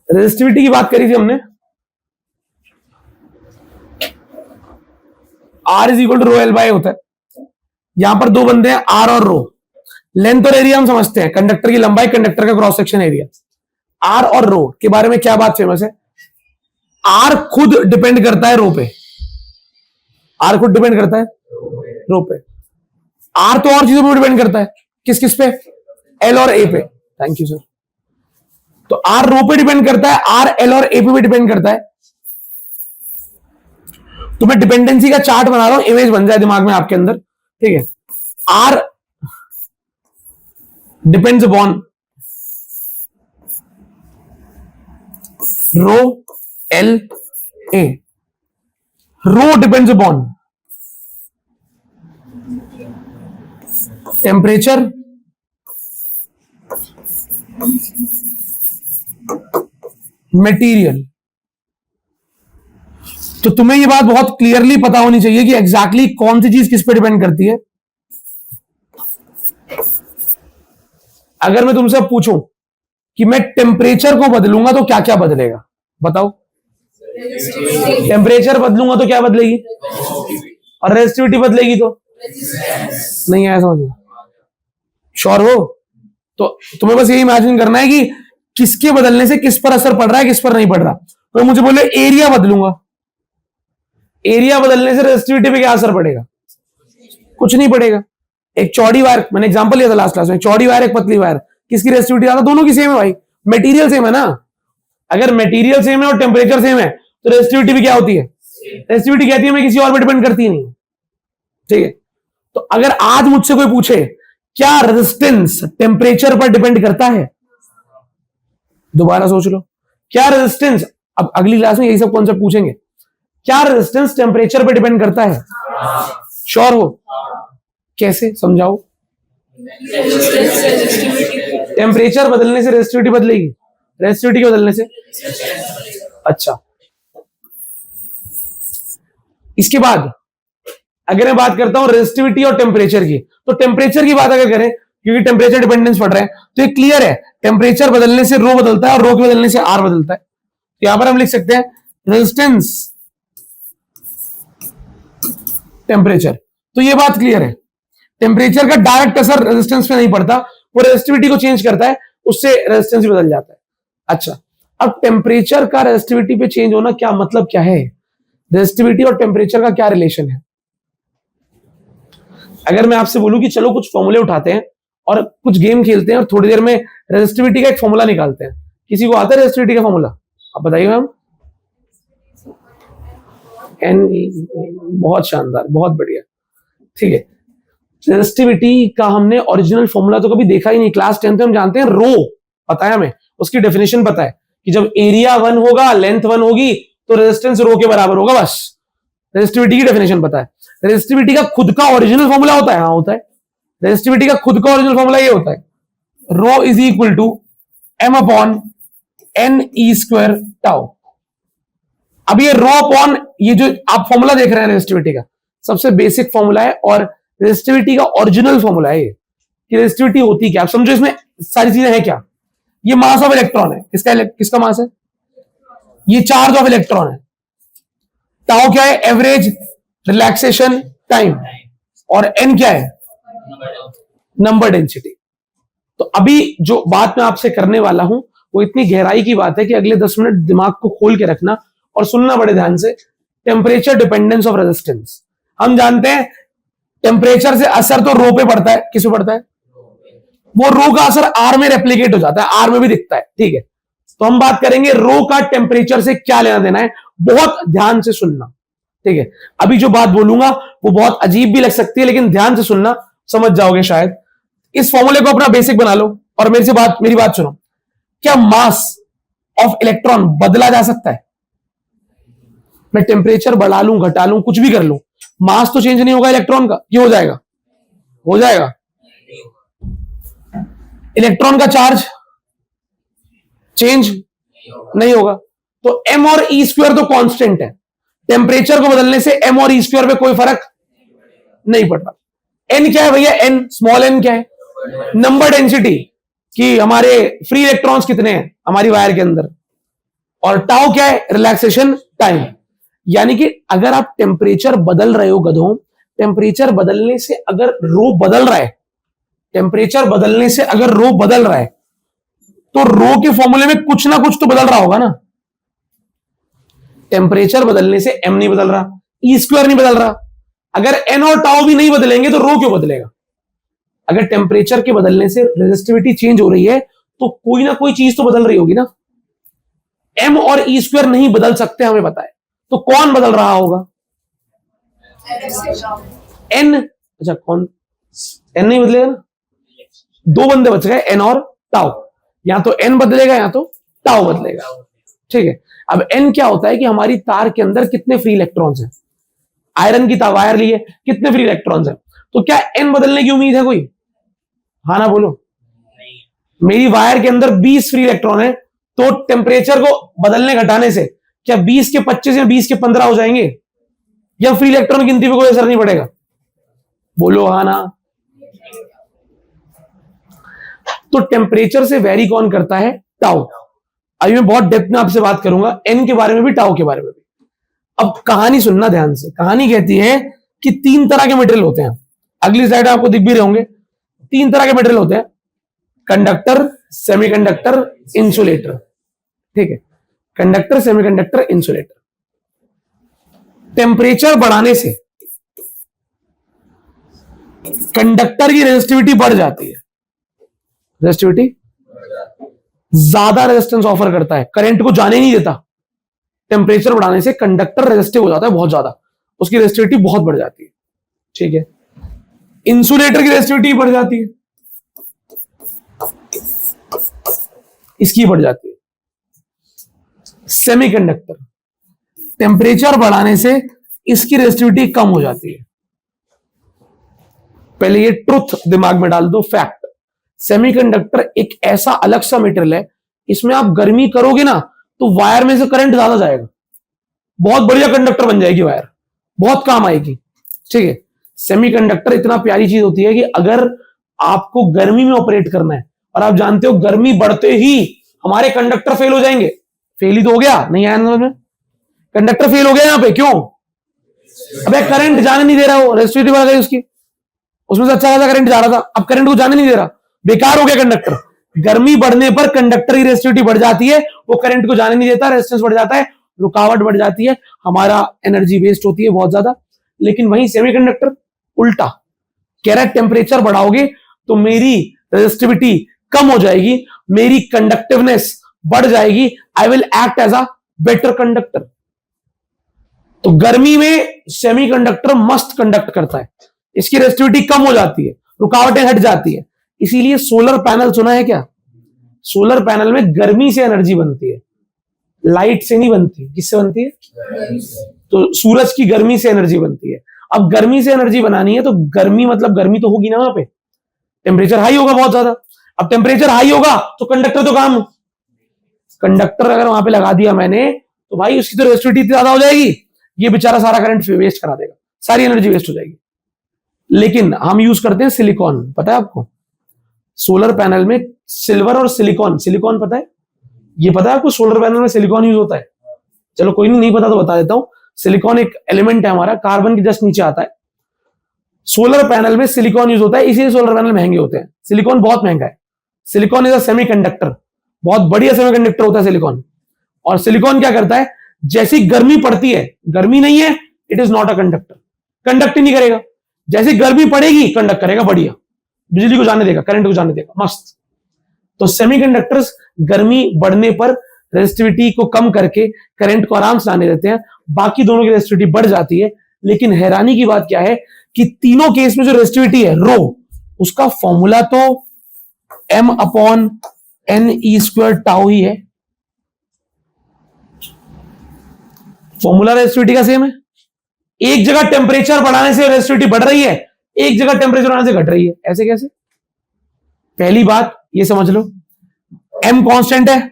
Resistivity की बात करी थी हमने, R is equal to rho L by होता है। यहां पर दो बंदे हैं, R और रो। लेंथ और एरिया हम समझते हैं, कंडक्टर की लंबाई, कंडक्टर का क्रॉस सेक्शन एरिया। R और रो के बारे में क्या बात फेमस है? R खुद डिपेंड करता है रो पे, R खुद डिपेंड करता है रो पे। R तो और चीजों पर डिपेंड करता है, किस किस पे? L और A पे। Thank you sir. तो R रो पे डिपेंड करता है, R L और A पे भी डिपेंड करता है। तो मैं डिपेंडेंसी का चार्ट बना रहा हूं, इमेज बन जाए दिमाग में आपके अंदर, ठीक है। R depends upon rho L A। Rho depends upon temperature, material. तो तुम्हें ये बात बहुत क्लियरली पता होनी चाहिए कि एग्जैक्टली कौन सी चीज किस पे डिपेंड करती है। अगर मैं तुमसे पूछूं कि मैं टेम्परेचर को बदलूंगा तो क्या क्या बदलेगा, बताओ। टेम्परेचर बदलूंगा तो क्या बदलेगी? और रेजिस्टिविटी बदलेगी तो नहीं आया समझ में? श्योर हो? तो तुम्हें बस यही इमेजिन करना है कि किसके बदलने से किस पर असर पड़ रहा है, किस पर नहीं पड़ रहा। तो मुझे बोले एरिया बदलूंगा, एरिया बदलने से रेजिस्टिविटी पे क्या असर पड़ेगा? कुछ नहीं पड़ेगा। एक चौड़ी वायर, मैंने एग्जांपल लिया था लास्ट क्लास में, चौड़ी वायर एक पतली वायर, किसकी रेजिस्टिविटी ज्यादा? दोनों की सेम है भाई, मटेरियल सेम है ना। अगर मटेरियल सेम है और टेम्परेचर सेम है तो रेजिस्टिविटी भी क्या होती है? रेजिस्टिविटी कहती है मैं किसी और पर डिपेंड करती नहीं, ठीक है। तो अगर आज मुझसे कोई पूछे क्या रेजिस्टेंस टेम्परेचर पर डिपेंड करता है, दोबारा सोच लो, क्या रेजिस्टेंस, अब अगली क्लास में यही सब कॉन्सेप्ट पूछेंगे, क्या रेजिस्टेंस टेम्परेचर पर डिपेंड करता है? श्योर हो? कैसे समझाओ? टेम्परेचर बदलने से रेजिस्टिविटी बदलेगी, रेजिस्टिविटी के बदलने से। अच्छा, इसके बाद अगर मैं बात करता हूं रेजिस्टिविटी और टेम्परेचर की, तो टेम्परेचर की बात अगर करें, क्योंकि टेम्परेचर डिपेंडेंस पढ़ रहे हैं, तो ये क्लियर है, टेम्परेचर बदलने से रो बदलता है और रो के बदलने से आर बदलता है। तो यहां पर हम लिख सकते हैं रेजिस्टेंस टेम्परेचर। तो ये बात क्लियर है, टेम्परेचर का डायरेक्ट असर रेजिस्टेंस पे नहीं पड़ता, वो रेजिस्टिविटी को चेंज करता है, उससे रेजिस्टेंस भी बदल जाता है। अच्छा, अब टेम्परेचर का रेजिस्टिविटी पे चेंज होना क्या मतलब क्या है? रेजिस्टिविटी और टेम्परेचर का क्या रिलेशन है? अगर मैं आपसे बोलूं कि चलो कुछ फॉर्मूले उठाते हैं और कुछ गेम खेलते हैं और थोड़ी देर में रेजिस्टिविटी का एक फॉर्मूला निकालते हैं, किसी को आता है रेजिस्टिविटी का फॉर्मूला? आप बताइए मैम। एन, बहुत शानदार, बहुत बढ़िया, ठीक है। रेजिस्टिविटी का हमने ओरिजिनल फॉर्मूला तो कभी देखा ही नहीं, क्लास 10th में हम जानते हैं रो, पता है हमें, उसकी डेफिनेशन पता है कि जब एरिया 1 होगा, लेंथ 1 होगी तो रेजिस्टेंस रो के बराबर होगा, बस रेजिस्टिविटी की डेफिनेशन पता है। रेजिस्टिविटी का खुद का ओरिजिनल फॉर्मूला होता है, हाँ होता है। रेजिस्टिविटी का खुद का ओरिजिनल फॉर्मूला ये होता है, rho is equal to M upon N E square tau. अब ये रो अपॉन, ये जो आप फॉर्मूला देख रहे हैं रेजिस्टिविटी का, सबसे बेसिक फॉर्मूला है और रेजिस्टिविटी का ओरिजिनल फॉर्मूला है ये, कि रेजिस्टिविटी होती क्या। आप समझो इसमें सारी चीजें हैं क्या। ये मास ऑफ इलेक्ट्रॉन है, किसका मास है? ये चार्ज ऑफ इलेक्ट्रॉन है। टाउ क्या है? Average relaxation time. और एन क्या है? Number density. तो अभी जो बात मैं आपसे करने वाला हूं वो इतनी गहराई की बात है कि अगले 10 मिनट दिमाग को खोल के रखना और सुनना बड़े ध्यान से। टेम्परेचर डिपेंडेंस ऑफ रेजिस्टेंस, हम जानते हैं टेम्परेचर से असर तो रो पे पड़ता है, किस पे पड़ता है? वो रो का असर आर में रेप्लिकेट हो जाता है, आर में भी दिखता है, ठीक है। तो हम बात करेंगे रो का टेम्परेचर से क्या लेना देना है, बहुत ध्यान से सुनना, ठीक है। अभी जो बात बोलूंगा वो बहुत अजीब भी लग सकती है, लेकिन ध्यान से सुनना, समझ जाओगे शायद। इस फॉर्मूले को अपना बेसिक बना लो और मेरी बात सुनो। क्या मास ऑफ इलेक्ट्रॉन बदला जा सकता है? मैं टेम्परेचर बढ़ा लूं, घटा लूं, कुछ भी कर लूं, मास तो चेंज नहीं होगा इलेक्ट्रॉन का। ये हो जाएगा? हो जाएगा। इलेक्ट्रॉन का चार्ज चेंज नहीं होगा। तो एम और ई स्क्वायर तो कांस्टेंट है, टेम्परेचर को बदलने से एम और ई स्क्वायर पे कोई फर्क नहीं पड़ता। एन क्या है भैया? एन, स्मॉल एन क्या है? नंबर डेंसिटी कि हमारे फ्री इलेक्ट्रॉन्स कितने हैं हमारी वायर के अंदर, और टाउ क्या है, रिलैक्सेशन टाइम। यानी कि अगर आप टेम्परेचर बदल रहे हो गधों, टेम्परेचर बदलने से अगर रो बदल रहा है, टेम्परेचर बदलने से अगर रो बदल रहा है, तो रो के फॉर्मूले में कुछ ना कुछ तो बदल रहा होगा ना। टेम्परेचर बदलने से एम नहीं बदल रहा, ई स्क्वायर नहीं बदल रहा। अगर एन और टाउ भी नहीं बदलेंगे तो रो क्यों बदलेगा? अगर टेम्परेचर के बदलने से रेजिस्टिविटी चेंज हो रही है तो कोई ना कोई चीज तो बदल रही होगी ना। एम और ई स्क्वायर नहीं बदल सकते, हमें पता है, तो कौन बदल रहा होगा? एन। अच्छा, कौन? एन नहीं बदलेगा ना, दो बंदे बच गए, एन और टाउ। या तो एन बदलेगा या तो टाउ बदलेगा। ठीक है, अब एन क्या होता है कि हमारी तार के अंदर कितने फ्री इलेक्ट्रॉन्स हैं। आयरन की वायर ली है, कितने फ्री इलेक्ट्रॉन्स हैं, तो क्या एन बदलने की उम्मीद है कोई? हाँ ना बोलो। मेरी वायर के अंदर 20 फ्री इलेक्ट्रॉन है, तो टेम्परेचर को बदलने घटाने से क्या 20 के 25 या 20 के 15 हो जाएंगे, या फ्री इलेक्ट्रॉन गिनती पे कोई असर नहीं पड़ेगा? बोलो हाँ ना। तो टेम्परेचर से वेरी कौन करता है? टाउ। अभी मैं बहुत डेप्थ में आपसे बात करूंगा एन के बारे में भी, टाउ के बारे में भी। अब कहानी सुनना ध्यान से। कहानी कहती है कि 3 तरह के मटेरियल होते हैं, अगली स्लाइड आपको दिख भी रहे होंगे। 3 तरह के मटेरियल होते हैं, कंडक्टर, सेमीकंडक्टर, इंसुलेटर। ठीक है, कंडक्टर, सेमीकंडक्टर, इंसुलेटर। टेम्परेचर बढ़ाने से कंडक्टर की रेजिस्टिविटी बढ़ जाती है, रेजिस्टिविटी ज्यादा रेजिस्टेंस ऑफर करता है, करंट को जाने नहीं देता। टेम्परेचर बढ़ाने से कंडक्टर रेजिस्टिव हो जाता है बहुत ज्यादा, उसकी रेजिस्टिविटी बहुत बढ़ जाती है। ठीक है, इंसुलेटर की रेजिस्टिविटी बढ़ जाती है, इसकी बढ़ जाती है। सेमीकंडक्टर, टेम्परेचर बढ़ाने से इसकी रेजिस्टिविटी कम हो जाती है। पहले ये ट्रुथ दिमाग में डाल दो, फैक्ट। सेमीकंडक्टर एक ऐसा अलग सा मटेरियल है, इसमें आप गर्मी करोगे ना तो वायर में से करंट ज्यादा जाएगा, बहुत बढ़िया कंडक्टर बन जाएगी वायर, बहुत काम आएगी। ठीक है, सेमीकंडक्टर इतना प्यारी चीज होती है कि अगर आपको गर्मी में ऑपरेट करना है, और आप जानते हो गर्मी बढ़ते ही हमारे कंडक्टर फेल हो जाएंगे। फेल ही तो हो गया, नहीं आया समझ में? कंडक्टर फेल हो गया यहां पे, क्यों? अबे करंट जाने नहीं दे रहा, हो रेजिस्टिविटी बढ़ गई उसकी, उसमें से अच्छा खासा करंट जा रहा था, अब करंट को जाने नहीं दे रहा, बेकार हो गया कंडक्टर। गर्मी बढ़ने पर कंडक्टर की रेजिस्टिविटी बढ़ जाती है, वो करंट को जाने नहीं देता, रेजिस्टेंस बढ़ जाता है, रुकावट बढ़ जाती है, हमारा एनर्जी वेस्ट होती है बहुत ज्यादा। लेकिन वहीं सेमीकंडक्टर उल्टा कह रहा है, टेम्परेचर बढ़ाओगे तो मेरी रेजिस्टिविटी कम हो जाएगी, मेरी कंडक्टिवनेस बढ़ जाएगी, I will act as a better conductor. तो गर्मी में सेमीकंडक्टर मस्त कंडक्ट करता है, इसकी रेजिस्टिविटी कम हो जाती है, रुकावटें हट जाती है। इसीलिए सोलर पैनल सुना है क्या? सोलर पैनल में गर्मी से एनर्जी बनती है, लाइट से नहीं बनती। किससे बनती है? तो सूरज की गर्मी से एनर्जी बनती है। अब गर्मी से एनर्जी बनानी है तो गर्मी मतलब गर्मी तो होगी ना, वहां पे टेम्परेचर हाई होगा बहुत ज्यादा। अब टेम्परेचर हाई होगा तो कंडक्टर तो काम, कंडक्टर अगर वहां पे लगा दिया मैंने तो भाई उसकी तो रेजिस्टिविटी ज्यादा हो जाएगी, ये बेचारा सारा करंट वेस्ट करा देगा, सारी एनर्जी वेस्ट हो जाएगी। लेकिन हम यूज करते हैं सिलिकॉन, पता है आपको? सोलर पैनल में सिल्वर और सिलिकॉन, सिलिकॉन पता है? ये पता है आपको सोलर पैनल में सिलिकॉन यूज होता है? चलो कोई नहीं पता तो बता देता हूं। सिलिकॉन एक एलिमेंट है हमारा, कार्बन के जस्ट नीचे आता है। सोलर पैनल में सिलिकॉन यूज होता है, इसीलिए सोलर पैनल महंगे होते हैं। सिलिकॉन बहुत महंगा है। सिलिकॉन इज अ सेमीकंडक्टर, बहुत बढ़िया सेमीकंडक्टर होता है सिलिकॉन। और सिलिकॉन क्या करता है, जैसी गर्मी पड़ती है, गर्मी नहीं है, it is not a conductor, conduct ही नहीं करेगा। जैसी गर्मी पड़ेगी कंडक्ट करेगा, बढ़िया, बिजली को जाने देगा, करंट को जाने देगा, मस्त। तो सेमीकंडक्टर्स गर्मी बढ़ने पर रेजिस्टिविटी को कम करके करंट को आराम से आने देते हैं, बाकी दोनों की रेजिस्टिविटी बढ़ जाती है। लेकिन हैरानी की बात क्या है कि तीनों केस में जो रेजिस्टिविटी है रो, उसका फॉर्मूला तो m/n टाउ ही है। फॉर्मूला रेजिस्टिविटी का सेम है। एक जगह टेम्परेचर बढ़ाने से रेजिस्टिविटी बढ़ रही है, एक जगह टेम्परेचर बढ़ाने से घट रही है। ऐसे कैसे? पहली बात ये समझ लो, m कांस्टेंट है,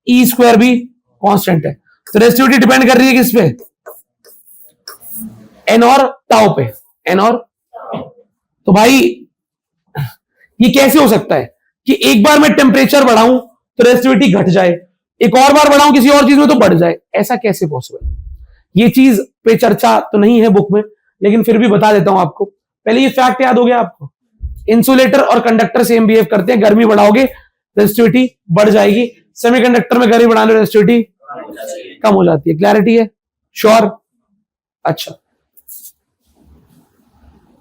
E² भी कांस्टेंट है, तो रेजिस्टिविटी डिपेंड कर रही है किस पे? n और टाउ पे, n और। तो भाई ये कैसे हो सकता है कि एक बार मैं टेम्परेचर बढ़ाऊं तो रेजिस्टिविटी घट जाए, एक और बार बढ़ाऊं किसी और चीज में तो बढ़ जाए? ऐसा कैसे पॉसिबल है? ये चीज पे चर्चा तो नहीं है बुक में, लेकिन फिर भी बता देता हूं आपको। पहले ये फैक्ट याद हो गया आपको, इंसुलेटर और कंडक्टर सेम बिहेव करते हैं, गर्मी बढ़ाओगे रेजिस्टिविटी बढ़ जाएगी, सेमीकंडक्टर में गर्मी बढ़ाने रेजिस्टिविटी कम हो जाती है। क्लैरिटी है? श्योर? अच्छा,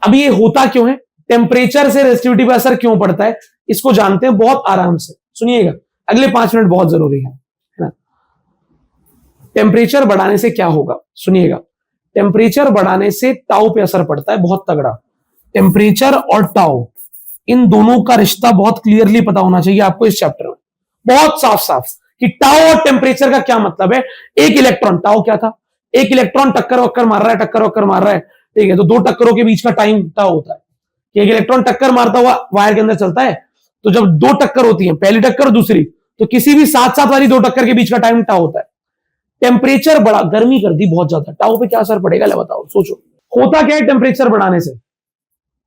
अब ये होता क्यों है, टेम्परेचर से रेजिस्टिविटी पर असर क्यों पड़ता है, इसको जानते हैं बहुत आराम से। सुनिएगा, अगले 5 मिनट बहुत जरूरी है ना। टेम्परेचर बढ़ाने से क्या होगा, सुनिएगा। टेम्परेचर बढ़ाने से टाउ पे असर पड़ता है बहुत तगड़ा। टेम्परेचर और टाउ, इन दोनों का रिश्ता बहुत क्लियरली पता होना चाहिए आपको इस चैप्टर में, बहुत साफ साफ, कि टाउ और टेम्परेचर का क्या मतलब है। एक इलेक्ट्रॉन, टाउ क्या था, एक इलेक्ट्रॉन टक्कर वक्कर मार रहा है, टक्कर वक्कर मार रहा है, ठीक है, तो दो टक्करों के बीच का टाइम टाउ होता है कि एक इलेक्ट्रॉन टक्कर मारता हुआ वायर के अंदर चलता है, तो जब दो टक्कर होती है, पहली टक्कर और दूसरी, तो किसी भी साथ साथ वाली दो टक्कर के बीच का टाइम टाउ होता है। टेम्परेचर बढ़ा, गर्मी कर दी बहुत ज्यादा, टाउ पे क्या असर पड़ेगा, ले बताओ, सोचो। होता क्या है टेम्परेचर बढ़ाने से,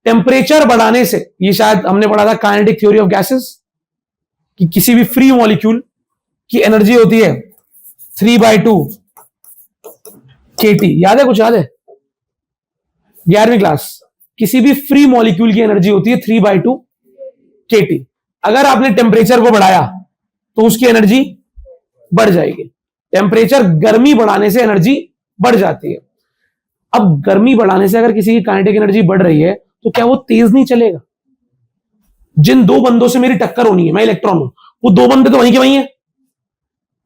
टेम्परेचर बढ़ाने से, ये शायद हमने पढ़ा था काइनेटिक थ्योरी ऑफ गैसेस, कि किसी भी फ्री मॉलिक्यूल की एनर्जी होती है 3/2 kT। याद है, कुछ याद है? 11वीं क्लास, किसी भी फ्री मॉलिक्यूल की एनर्जी होती है 3/2 kT। अगर आपने टेम्परेचर को बढ़ाया तो उसकी एनर्जी बढ़ जाएगी। टेम्परेचर, गर्मी बढ़ाने से एनर्जी बढ़ जाती है। अब गर्मी बढ़ाने से अगर किसी की काइनेटिक एनर्जी बढ़ रही है तो क्या वो तेज नहीं चलेगा? जिन दो बंदों से मेरी टक्कर होनी है, मैं इलेक्ट्रॉन हूं, वो दो बंदे तो वहीं के वहीं है।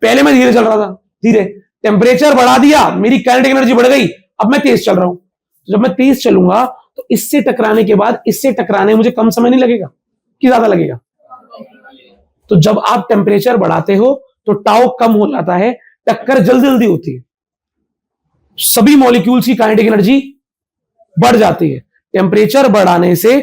पहले मैं धीरे चल रहा था, धीरे, टेम्परेचर बढ़ा दिया, मेरी काइनेटिक एनर्जी बढ़ गई, अब मैं तेज चल रहा हूं। तो जब मैं तेज चलूंगा तो इससे टकराने के बाद इससे टकराने मुझे कम समय नहीं लगेगा कि ज्यादा लगेगा? तो जब आप टेम्परेचर बढ़ाते हो तो टाउ कम हो जाता है, टक्कर जल्दी जल्दी होती है, सभी मॉलिक्यूल्स की काइनेटिक एनर्जी बढ़ जाती है। टेम्परेचर बढ़ाने से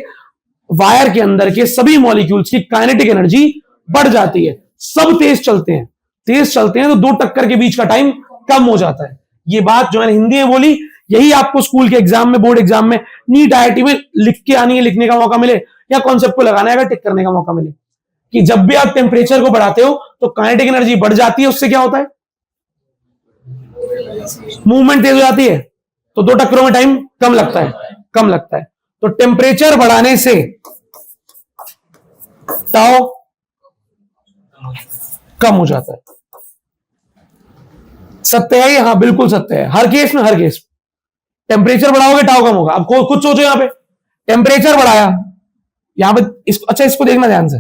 वायर के अंदर के सभी मॉलिक्यूल्स की काइनेटिक एनर्जी बढ़ जाती है, सब तेज चलते हैं। तेज चलते हैं तो दो टक्कर के बीच का टाइम कम हो जाता है। ये बात जो मैंने हिंदी में बोली, यही आपको स्कूल के एग्जाम में, बोर्ड एग्जाम में, नीट IIT में लिख के आनी है, लिखने का मौका मिले, या कॉन्सेप्ट को लगाना है, टिक करने का मौका मिले, कि जब भी आप टेम्परेचर को बढ़ाते हो तो काइनेटिक एनर्जी बढ़ जाती है, उससे क्या होता है, मूवमेंट तेज हो जाती है, तो दो टक्करों में टाइम कम लगता है, कम लगता है। तो टेम्परेचर बढ़ाने से टाउ कम हो जाता है। सत्य है ये? हाँ बिल्कुल सत्य है, हर केस में, हर केस में टेम्परेचर बढ़ाओगे टाउ कम होगा। अब खुद सोचो, यहां पे टेम्परेचर बढ़ाया, यहां पे अच्छा इसको देखना ध्यान से,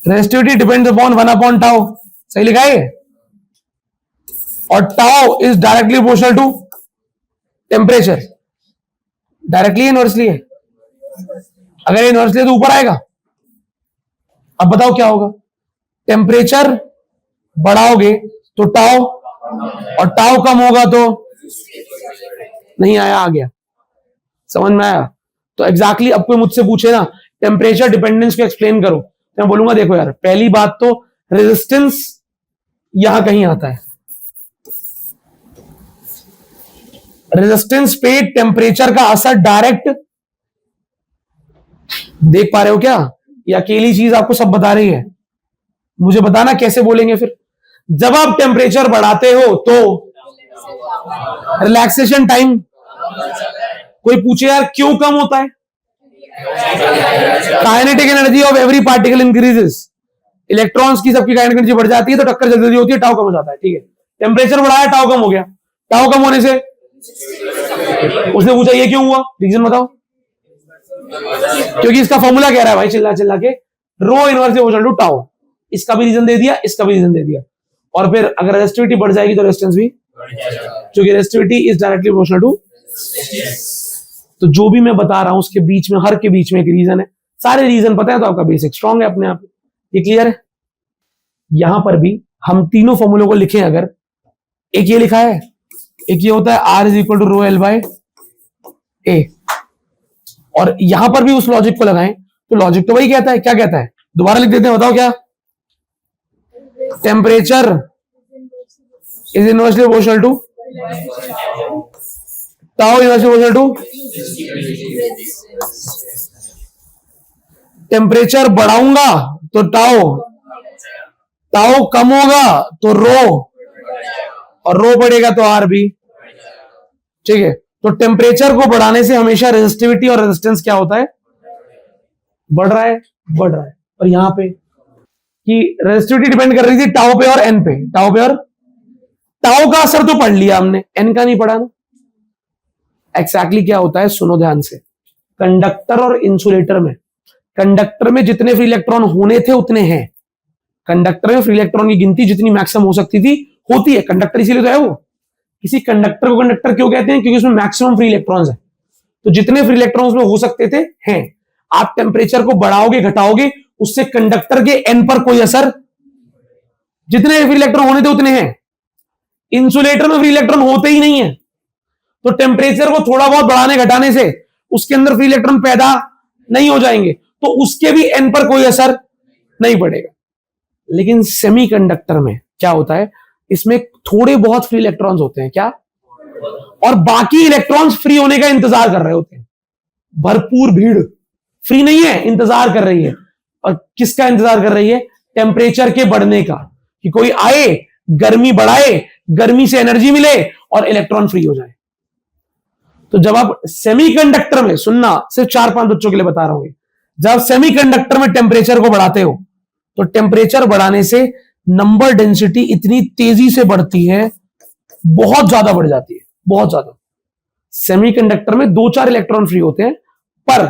रेजिस्टिविटी डिपेंड्स अपॉन 1/टाउ, सही लिखा है, और tau is directly proportional to temperature. Directly inversely है, अगर इनवर्सली है तो ऊपर आएगा। अब बताओ क्या होगा, टेम्परेचर बढ़ाओगे तो टाउ, और टाउ कम होगा तो नहीं आया, आ गया, समझ में आया? तो एग्जैक्टली अब कोई मुझसे पूछे ना टेम्परेचर डिपेंडेंस को एक्सप्लेन करो, तो मैं बोलूंगा देखो यार, पहली बात तो रेजिस्टेंस यहां कहीं आता है, रेजिस्टेंस पे टेम्परेचर का असर डायरेक्ट देख पा रहे हो क्या? ये अकेली चीज आपको सब बता रही है, मुझे बताना कैसे बोलेंगे फिर। जब आप टेम्परेचर बढ़ाते हो तो रिलैक्सेशन टाइम, कोई पूछे यार क्यों कम होता है, kinetic energy of every particle increases, electrons की सबकी काइनेटिक एनर्जी बढ़ जाती है तो टक्कर जल्दी होती है, टाउ कम हो जाता है, ठीक है। टेम्परेचर बढ़ाया, टाउ कम हो गया, टाउ कम होने से उसने पूछा ये क्यों हुआ, रीजन बताओ, क्योंकि इसका फॉर्मूला कह रहा है भाई चिल्ला चिल्ला के, रो इनवर्स प्रोपोर्शनल टू टाउ, इसका भी रीजन दे दिया, इसका भी रीजन दे दिया, और फिर अगर रेजिस्टिविटी बढ़ जाएगी तो रेजिस्टेंस भी, क्योंकि resistivity is directly proportional to. तो जो भी मैं बता रहा हूं उसके बीच में, हर के बीच में एक रीजन है, सारे रीजन पता है तो आपका बेसिक स्ट्रांग है अपने आप, ये क्लियर है? यहां पर भी हम तीनों फॉर्मूलों को लिखें, अगर एक ये लिखा है, एक ये होता है R is equal to rho L by A, और यहां पर भी उस लॉजिक को लगाएं तो लॉजिक तो वही कहता है, क्या कहता है, दोबारा लिख देते हैं, बताओ क्या, temperature is inversely proportional to tau, inversely proportional to. Temperature बढ़ाऊंगा तो टाओ, टाओ कम होगा तो रो, और रो बढ़ेगा तो आर भी। ठीक है, तो टेम्परेचर को बढ़ाने से हमेशा रेजिस्टिविटी और रेजिस्टेंस क्या होता है, बढ़ रहा है, बढ़ रहा है। और यहां पे कि रेजिस्टिविटी डिपेंड कर रही थी टाओ पे और एन पे, टाओ पे और टाओ का असर तो पढ़ लिया हमने, एन का नहीं पढ़ा ना। एक्जैक्टली क्या होता है सुनो ध्यान से, कंडक्टर और इंसुलेटर में, कंडक्टर में जितने फ्री इलेक्ट्रॉन होने थे उतने हैं। कंडक्टर में फ्री इलेक्ट्रॉन की गिनती जितनी मैक्सिमम हो सकती थी होती है, कंडक्टर इसीलिए तो है वो। किसी कंडक्टर को कंडक्टर क्यों कहते हैं, क्योंकि उसमें मैक्सिमम फ्री इलेक्ट्रॉन्स है। तो जितने फ्री इलेक्ट्रॉन्स में हो सकते थे हैं। आप टेम्परेचर को बढ़ाओगे घटाओगे उससे कंडक्टर के एन पर कोई असर, जितने फ्री इलेक्ट्रॉन होने थे उतने हैं। इंसुलेटर में फ्री इलेक्ट्रॉन होते ही नहीं है, तो टेम्परेचर को थोड़ा बहुत बढ़ाने घटाने से उसके अंदर फ्री इलेक्ट्रॉन पैदा नहीं हो जाएंगे, तो उसके भी एन पर कोई असर नहीं पड़ेगा। लेकिन सेमीकंडक्टर में क्या होता है, इसमें थोड़े बहुत फ्री इलेक्ट्रॉन्स होते हैं क्या, और बाकी इलेक्ट्रॉन्स फ्री होने का इंतजार कर रहे होते हैं। भरपूर भीड़ फ्री नहीं है, इंतजार कर रही है। और किसका इंतजार कर रही है, टेम्परेचर के बढ़ने का, कि कोई आए गर्मी बढ़ाए, गर्मी से एनर्जी मिले और इलेक्ट्रॉन फ्री हो जाए। तो जब आप सेमीकंडक्टर में, सुनना सिर्फ 4-5 बच्चों के लिए बता रहा हूं, जब आप सेमीकंडक्टर में टेम्परेचर को बढ़ाते हो तो टेम्परेचर बढ़ाने से नंबर डेंसिटी इतनी तेजी से बढ़ती है, बहुत ज्यादा बढ़ जाती है, बहुत ज्यादा। सेमीकंडक्टर में 2-4 इलेक्ट्रॉन फ्री होते हैं, पर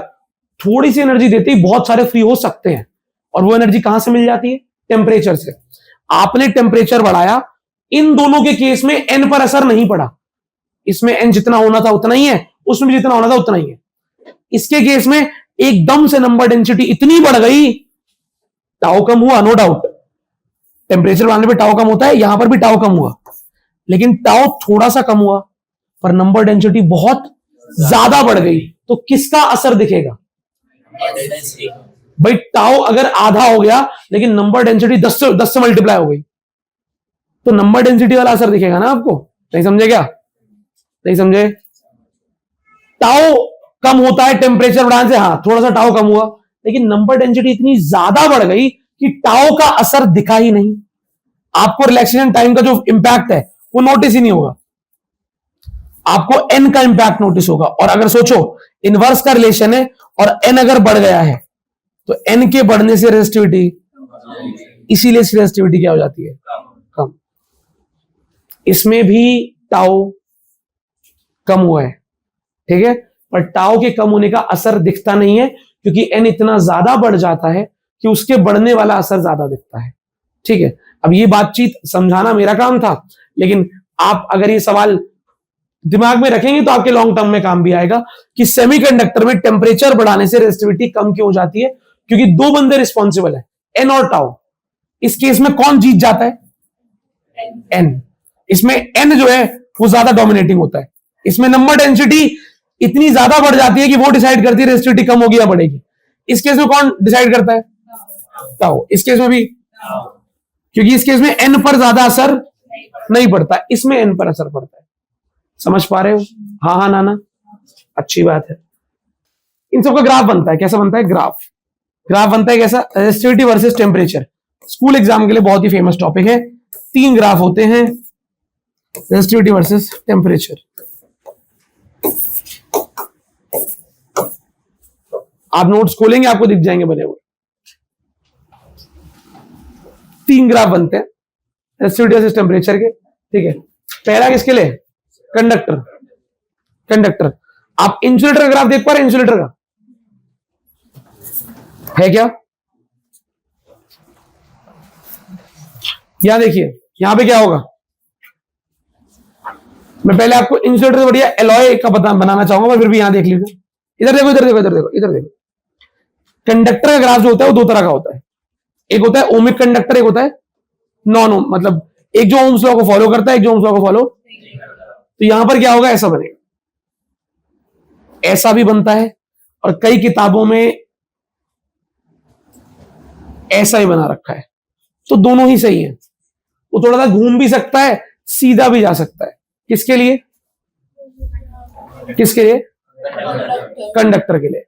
थोड़ी सी एनर्जी देते ही बहुत सारे फ्री हो सकते हैं। और वो एनर्जी कहां से मिल जाती है, टेम्परेचर से। आपने टेम्परेचर बढ़ाया, इन दोनों के केस में एन पर असर नहीं पड़ा। इसमें एन जितना होना था उतना ही है, उसमें भी जितना होना था उतना ही है। इसके केस में एकदम से नंबर डेंसिटी इतनी बढ़ गई, टाउ कम हुआ, नो डाउट। टेम्परेचर बढ़ाने पे टाउ कम होता है, यहां पर भी टाउ कम हुआ, लेकिन टाउ थोड़ा सा कम हुआ, पर नंबर डेंसिटी बहुत ज्यादा बढ़ गई। तो किसका असर दिखेगा भाई, टाउ अगर आधा हो गया लेकिन नंबर डेंसिटी 10 से मल्टीप्लाई हो गई, तो नंबर डेंसिटी वाला असर दिखेगा ना आपको। नहीं समझे क्या, नहीं समझे। टाउ कम होता है टेम्परेचर बढ़ाने से, हाँ थोड़ा सा टाउ कम हुआ, लेकिन नंबर डेंसिटी इतनी ज्यादा बढ़ गई कि टाउ का असर दिखा ही नहीं। आपको रिलैक्सेशन टाइम का जो इंपैक्ट है वो नोटिस ही नहीं होगा, आपको एन का इंपैक्ट नोटिस होगा। और अगर सोचो इनवर्स का रिलेशन है और एन अगर बढ़ गया है तो एन के बढ़ने से रेजिस्टिविटी, इसीलिए रेजिस्टिविटी क्या हो जाती है, कम। इसमें भी टाउ कम हुआ है, ठीक है, पर टाउ के कम होने का असर दिखता नहीं है, क्योंकि एन इतना ज्यादा बढ़ जाता है कि उसके बढ़ने वाला असर ज्यादा दिखता है। ठीक है, अब ये बातचीत समझाना मेरा काम था, लेकिन आप अगर ये सवाल दिमाग में रखेंगे तो आपके लॉन्ग टर्म में काम भी आएगा कि सेमीकंडक्टर में टेम्परेचर बढ़ाने से रेजिस्टिविटी कम क्यों हो जाती है, क्योंकि दो बंदे रिस्पॉन्सिबल है, एन और टाउ। इस केस में कौन जीत जाता है, एन। इसमें एन जो है वो ज्यादा डोमिनेटिंग होता है। इसमें नंबर डेंसिटी इतनी ज्यादा बढ़ जाती है कि वो डिसाइड करती है रेजिस्टिविटी कम होगी या बढ़ेगी। इस केस में कौन डिसाइड करता है, टाउ। इस केस में भी, क्योंकि इस केस में एन पर ज्यादा असर नहीं पड़ता, इसमें एन पर असर पड़ता है। समझ पा रहे हो, हाँ हाँ नाना, अच्छी बात है। इन सबका ग्राफ बनता है, कैसा बनता है, ग्राफ। ग्राफ बनता है कैसा, resistivity versus temperature. School exam के लिए बहुत ही फेमस टॉपिक है। 3 ग्राफ होते हैं, रेजिस्टिविटी वर्सेस टेम्परेचर। आप नोट्स खोलेंगे आपको दिख जाएंगे बने हुए। 3 ग्राफ बनते हैं रेजिस्टिविटी वर्सेस टेम्परेचर के, ठीक है। पहला किसके लिए, कंडक्टर। कंडक्टर, आप इंसुलेटर का ग्राफ देख पा रहे हैं, इंसुलेटर का है क्या, यहां देखिए, यहां पे क्या होगा। मैं पहले आपको इंसुलेटर से बढ़िया एलॉय का बनाना चाहूंगा, फिर भी यहां देख लीजिए। इधर देखो, इधर देखो, इधर देखो, इधर देखो। कंडक्टर का ग्राफ जो होता है वो 2 तरह का होता है। एक होता है ओमिक कंडक्टर, एक होता है नॉन ओम, मतलब एक जो ओम्स लॉ को फॉलो करता है, एक जो ओम्स लॉ को फॉलो। तो यहां पर क्या होगा, ऐसा बनेगा, ऐसा भी बनता है, और कई किताबों में ऐसा ही बना रखा है। तो दोनों ही सही है। वो थोड़ा सा घूम भी सकता है, सीधा भी जा सकता है। किसके लिए, किसके लिए, कंडक्टर के लिए।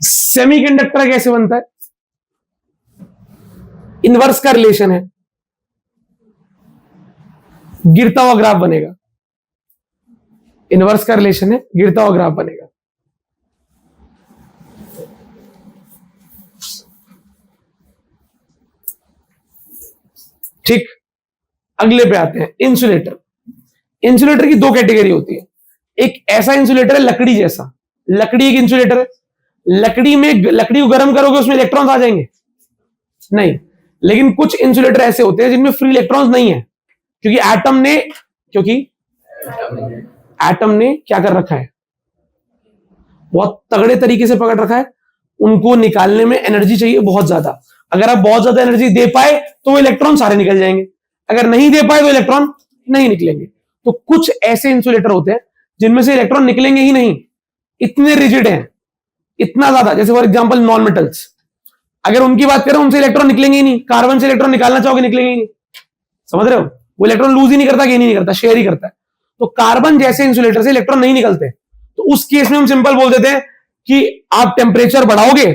सेमीकंडक्टर कैसे बनता है, इनवर्स का रिलेशन है, गिरता हुआ ग्राफ बनेगा। इनवर्स का रिलेशन है, गिरता हुआ ग्राफ बनेगा। ठीक, अगले पे आते हैं, इंसुलेटर। इंसुलेटर की दो कैटेगरी होती है। एक ऐसा इंसुलेटर है लकड़ी जैसा, लकड़ी एक इंसुलेटर है। लकड़ी में, लकड़ी को गर्म करोगे उसमें इलेक्ट्रॉन्स आ जाएंगे? नहीं। लेकिन कुछ इंसुलेटर ऐसे होते हैं जिनमें फ्री इलेक्ट्रॉन्स नहीं है, क्योंकि एटम ने क्या कर रखा है, बहुत तगड़े तरीके से पकड़ रखा है। उनको निकालने में एनर्जी चाहिए बहुत ज्यादा। अगर आप बहुत ज्यादा एनर्जी दे पाए तो वो इलेक्ट्रॉन सारे निकल जाएंगे, अगर नहीं दे पाए तो इलेक्ट्रॉन नहीं निकलेंगे। तो कुछ ऐसे इंसुलेटर होते हैं जिनमें से इलेक्ट्रॉन निकलेंगे ही नहीं, इतने रिजिड हैं, इतना ज्यादा। जैसे फॉर एग्जांपल नॉन मेटल्स, अगर उनकी बात करें उनसे इलेक्ट्रॉन निकलेंगे ही नहीं। कार्बन से इलेक्ट्रॉन निकालना चाहोगे, निकलेंगे ही नहीं। समझ रहे हो? वो इलेक्ट्रॉन लूज ही नहीं करता, गेन ही नहीं करता, शेयर ही करता है। तो कार्बन जैसे इंसुलेटर से इलेक्ट्रॉन नहीं निकलते। तो उस केस में हम सिंपल बोल देते हैं कि आप टेम्परेचर बढ़ाओगे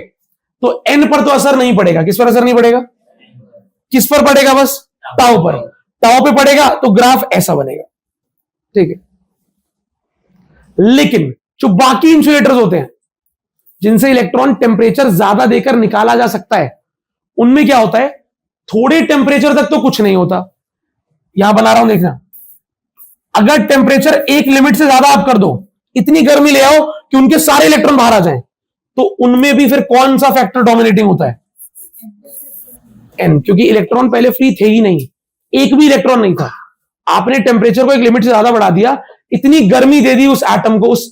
तो एन पर तो असर नहीं पड़ेगा। किस पर असर नहीं पड़ेगा? किस पर पड़ेगा? बस टाउ पर। टाउ पे पड़ेगा तो ग्राफ ऐसा बनेगा। ठीक है। लेकिन जो बाकी इंसुलेटर्स होते हैं जिनसे इलेक्ट्रॉन टेम्परेचर ज्यादा देकर निकाला जा सकता है, उनमें क्या होता है, थोड़े टेम्परेचर तक तो कुछ नहीं होता। यहां बना रहा हूं, देखना। अगर टेम्परेचर एक लिमिट से ज्यादा आप कर दो, इतनी गर्मी ले आओ कि उनके सारे इलेक्ट्रॉन बाहर आ जाएं, तो उनमें भी फिर कौन सा फैक्टर डोमिनेटिंग होता है? एन, क्योंकि इलेक्ट्रॉन पहले फ्री थे ही नहीं, एक भी इलेक्ट्रॉन नहीं था। आपने टेम्परेचर को एक लिमिट से ज्यादा बढ़ा दिया, इतनी गर्मी दे दी उस एटम को, उस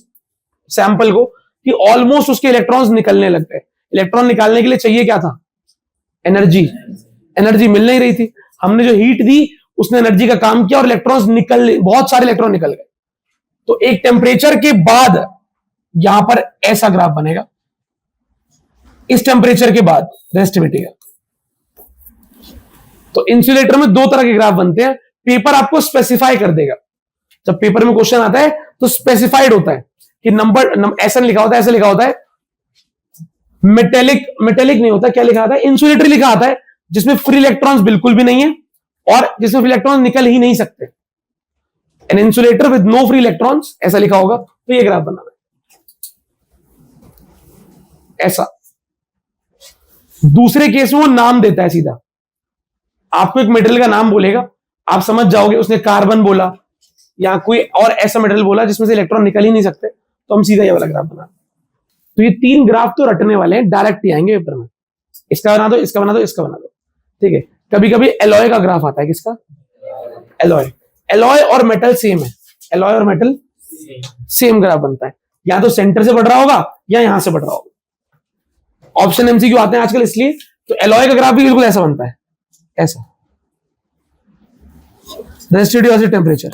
सैंपल को, कि ऑलमोस्ट उसके इलेक्ट्रॉन्स निकलने लग गए। इलेक्ट्रॉन निकालने के लिए चाहिए क्या था? एनर्जी। एनर्जी मिल नहीं रही थी। हमने जो हीट दी उसने एनर्जी का काम किया और इलेक्ट्रॉन्स निकल, बहुत सारे इलेक्ट्रॉन निकल गए। तो एक टेम्परेचर के बाद यहां पर ऐसा ग्राफ बनेगा, इस टेम्परेचर के बाद रेजिस्टिविटी का। तो इंसुलेटर में दो तरह के ग्राफ बनते हैं। पेपर आपको स्पेसिफाई कर देगा। जब पेपर में क्वेश्चन आता है तो स्पेसिफाइड होता है कि नंबर ऐसा लिखा होता है, ऐसा लिखा होता है, मेटेलिक नहीं होता, क्या लिखा आता है, इंसुलेटर लिखा आता है, जिसमें फ्री इलेक्ट्रॉन्स बिल्कुल भी नहीं है और जिसमें फ्री इलेक्ट्रॉन निकल ही नहीं सकते। An insulator with no free electrons, ऐसा लिखा होगा। तो ये ग्राफ बनाना है ऐसा। दूसरे केस में वो नाम देता है सीधा, आपको एक मेटेरियल का नाम बोलेगा, आप समझ जाओगे उसने कार्बन बोला या कोई और ऐसा मेटेरियल बोला जिसमें से इलेक्ट्रॉन निकल ही नहीं सकते, तो हम सीधा ये वाला ग्राफ बना। तो ये तीन ग्राफ तो रटने वाले हैं, डायरेक्ट ही आएंगे पेपर में। इसका बना दो, इसका बना दो, इसका बना दो। ठीक है। कभी कभी एलॉय का ग्राफ आता है। किसका? एलॉय। एलॉय और मेटल सेम है, एलॉय और मेटल सेम ग्राफ बनता है। या तो सेंटर से बढ़ रहा होगा या यहां से बढ़ रहा होगा। ऑप्शन एमसीक्यू आते हैं आजकल इसलिए। तो एलॉय का ग्राफ भी बिल्कुल ऐसा बनता है, ऐसा। Resistivity versus temperature.